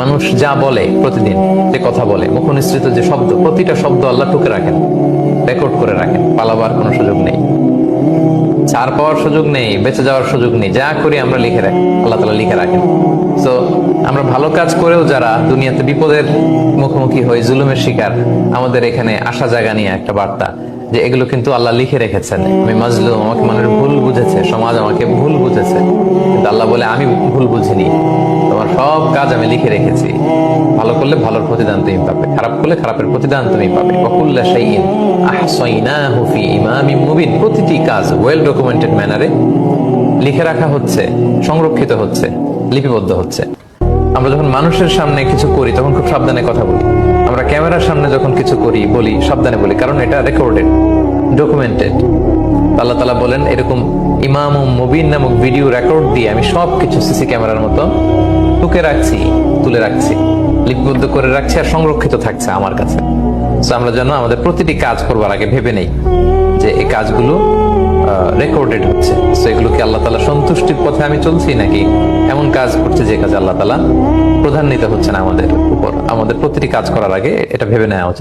মানুষ যা বলে প্রতিদিন, যে কথা বলে, মুখনিসৃত যে শব্দ, প্রতিটা শব্দ আল্লাহ টুকে রাখেন, রেকর্ড করে রাখেন। পালাবার কোনো সুযোগ নেই, ছাড় পাওয়ার সুযোগ নেই, বেঁচে যাওয়ার সুযোগ নেই। যা করি আমরা লিখে রাখি, আল্লাহ তাআলা লিখে রাখেন। তো আমরা ভালো কাজ করেও যারা দুনিয়াতে বিপদের মুখোমুখি হই, জুলুমের শিকার, আমাদের এখানে আসা জায়গা নিয়ে একটা বার্তা যে এগুলো কিন্তু আল্লাহ লিখে রেখেছেন। আমি মাজলুম, আমাকে মানুষ ভুল বুঝেছে, সমাজ আমাকে ভুল বুঝেছে, কিন্তু আল্লাহ বলে আমি ভুল বুঝিনি, তোমার সব কাজ আমি লিখে রেখেছি। ভালো করলে ভালোর প্রতিদান তুমি পাবে, খারাপ করলে খারাপের প্রতিদান তুমি পাবে। ওয়াকুল্লা শাইইন আহসাইনাহু ফি ইমামিম মুবিন। প্রতিটি কাজ ওয়েল ডকুমেন্টেড ম্যানারে লিখে রাখা হচ্ছে, সংরক্ষিত হচ্ছে, লিপিবদ্ধ হচ্ছে। আমরা যখন মানুষের সামনে কিছু করি তখন খুব সাবধানে কথা বলি। আমরা ক্যামেরার সামনে যখন কিছু করি বলি সাবধানে বলি, কারণ এটা রেকর্ডেড, ডকুমেন্টেড। আল্লাহ তাআলা বলেন এরকম ইমাম মুবিন নামক ভিডিও রেকর্ড দিয়ে আমি সবকিছু সিসি ক্যামেরার মতো টুকে রাখছি, তুলে রাখছি, লিপিবদ্ধ করে রাখছি, আর সংরক্ষিত থাকছে আমার কাছে। তো আমরা যেন আমাদের প্রতিটি কাজ করবার আগে ভেবে নেই যে এই কাজগুলো রেকর্ডেড হচ্ছে। তো এগুলো কি আল্লাহ তাআলা সন্তুষ্টির পথে আমি চলছি, নাকি এমন কাজ করছে যে কাজে আল্লাহ তাআলা প্রধান্বিত হচ্ছেন আমাদের উপর? আমাদের প্রতিটি কাজ করার আগে এটা ভেবে নেওয়া উচিত।